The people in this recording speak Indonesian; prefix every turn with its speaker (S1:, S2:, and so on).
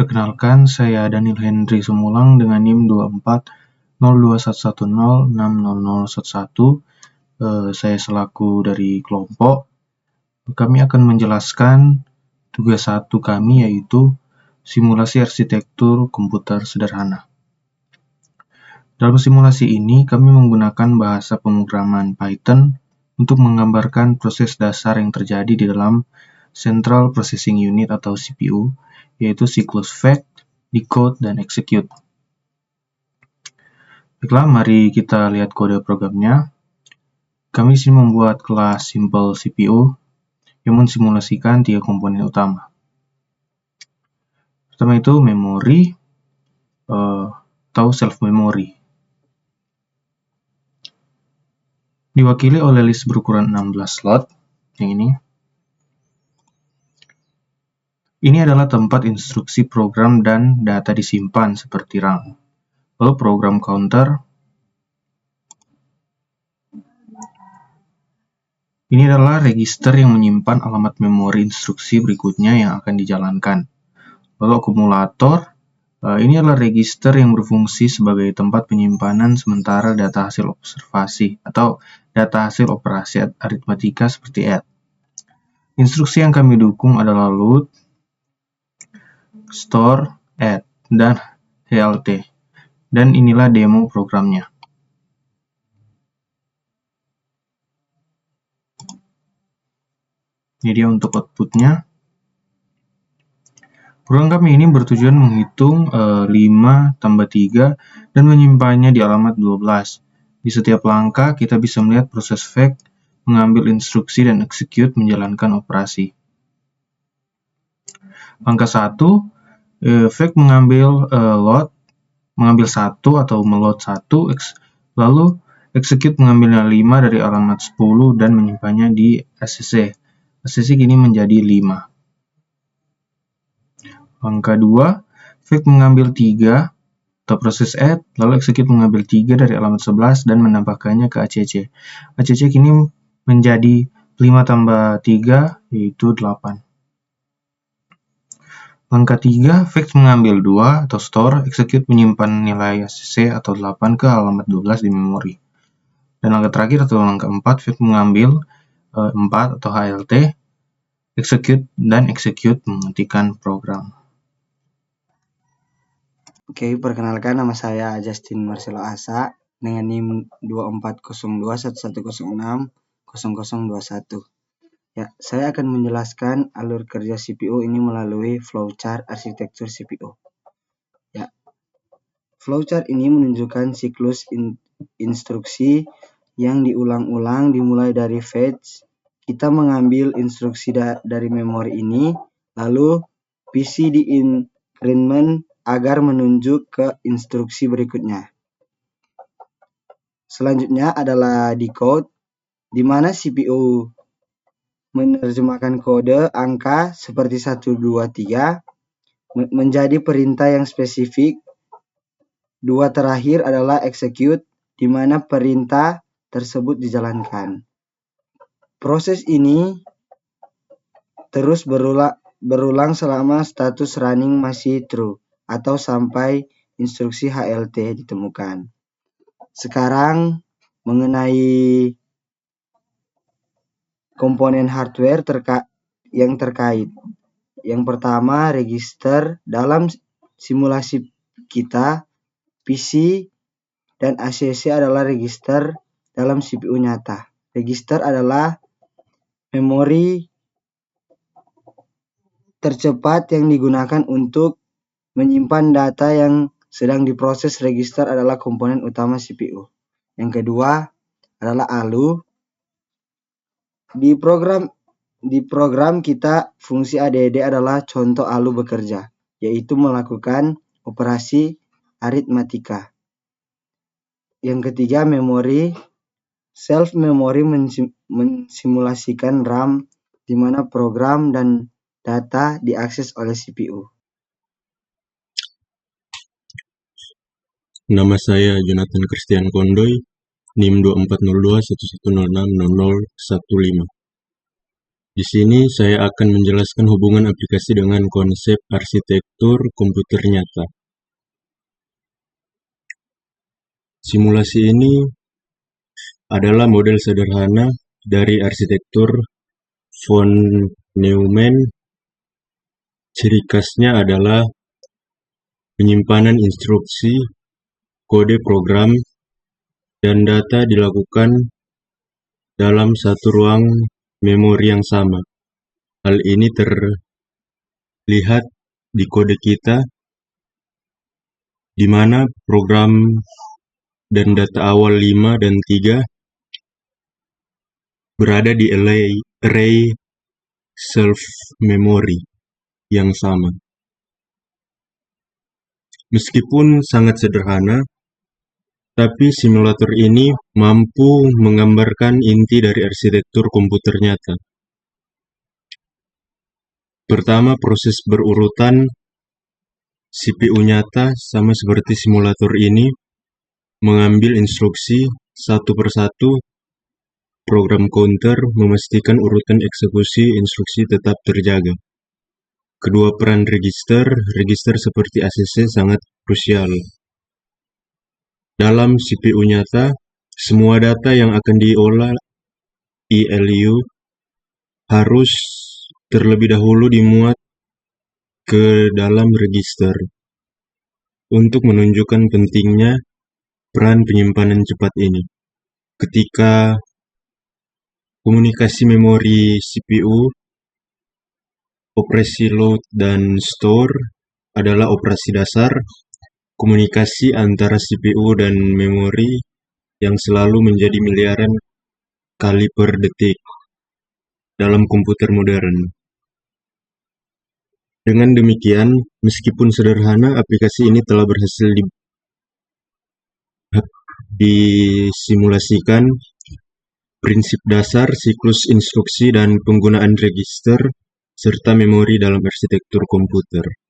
S1: Perkenalkan, saya Daniel Henry Sumulang dengan NIM 240211060011. Saya selaku dari kelompok. Kami akan menjelaskan tugas 1 kami, yaitu simulasi arsitektur komputer sederhana. Dalam simulasi ini, kami menggunakan bahasa pemrograman Python untuk menggambarkan proses dasar yang terjadi di dalam Central Processing Unit atau CPU, yaitu siklus fetch, decode, dan execute. Baiklah, mari kita lihat kode programnya. Kami sini membuat kelas simple CPU yang mensimulasikan 3 komponen utama. Pertama itu memori atau self-memory. Diwakili oleh list berukuran 16 slot, yang ini. Ini adalah tempat instruksi program dan data disimpan seperti RAM. Lalu program counter. Ini adalah register yang menyimpan alamat memori instruksi berikutnya yang akan dijalankan. Lalu akumulator. Ini adalah register yang berfungsi sebagai tempat penyimpanan sementara data hasil observasi atau data hasil operasi aritmatika seperti add. Instruksi yang kami dukung adalah load, store, add, dan HLT. Dan inilah demo programnya. Ini dia untuk outputnya. Program kami ini bertujuan menghitung 5 tambah 3 dan menyimpannya di alamat 12. Di setiap langkah kita bisa melihat proses fetch, mengambil instruksi dan execute menjalankan operasi. Langkah 1, fetch mengambil load, mengambil 1 atau meload 1, lalu execute mengambilnya 5 dari alamat 10 dan menyimpannya di SCC. SCC kini menjadi 5. Langkah 2, fetch mengambil 3 atau proses add, lalu execute mengambil 3 dari alamat 11 dan menambahkannya ke ACC. ACC kini menjadi 5 tambah 3, yaitu 8. Langkah 3, fetch mengambil 2 atau store, execute menyimpan nilai ACC atau 8 ke alamat 12 di memori. Dan langkah terakhir atau langkah 4, fetch mengambil 4 atau HLT, execute dan execute menghentikan program.
S2: Oke, perkenalkan, nama saya Justin Marcelo Asa dengan NIM 240211060021. Ya, saya akan menjelaskan alur kerja CPU ini melalui flowchart arsitektur CPU. Ya, flowchart ini menunjukkan siklus instruksi yang diulang-ulang dimulai dari fetch. Kita mengambil instruksi dari memori ini, lalu PC di increment agar menunjuk ke instruksi berikutnya. Selanjutnya adalah decode, di mana CPU menerjemahkan kode angka seperti 1, 2, 3 menjadi perintah yang spesifik. 2 terakhir adalah execute, di mana perintah tersebut dijalankan. Proses ini terus berulang selama status running masih true atau sampai instruksi HLT ditemukan. Sekarang mengenai komponen hardware yang terkait. Yang pertama, register. Dalam simulasi kita, PC dan ACC adalah register dalam CPU nyata. Register adalah memori tercepat yang digunakan untuk menyimpan data yang sedang diproses. Register adalah komponen utama CPU. Yang kedua adalah ALU. Di program kita, fungsi ADD adalah contoh ALU bekerja, yaitu melakukan operasi aritmatika. Yang ketiga, memori. Self-memory mensimulasikan RAM, di mana program dan data diakses oleh CPU.
S3: Nama saya Jonathan Christian Kondoy, NIM 240211060015. Di sini saya akan menjelaskan hubungan aplikasi dengan konsep arsitektur komputer nyata. Simulasi ini adalah model sederhana dari arsitektur von Neumann. Ciri khasnya adalah penyimpanan instruksi, kode program, dan data dilakukan dalam satu ruang memori yang sama. Hal ini terlihat di kode kita, di mana program dan data awal 5 dan 3 berada di array self-memory yang sama. Meskipun sangat sederhana, tapi simulator ini mampu menggambarkan inti dari arsitektur komputer nyata. Pertama, proses berurutan CPU nyata sama seperti simulator ini mengambil instruksi satu persatu. Program counter memastikan urutan eksekusi instruksi tetap terjaga. Kedua, peran register seperti ACC sangat krusial. Dalam CPU nyata, semua data yang akan diolah ILU harus terlebih dahulu dimuat ke dalam register. Untuk menunjukkan pentingnya peran penyimpanan cepat ini. Ketika komunikasi memori CPU, operasi load dan store adalah operasi dasar komunikasi antara CPU dan memori yang selalu menjadi miliaran kali per detik dalam komputer modern. Dengan demikian, meskipun sederhana, aplikasi ini telah berhasil disimulasikan prinsip dasar, siklus instruksi, dan penggunaan register serta memori dalam arsitektur komputer.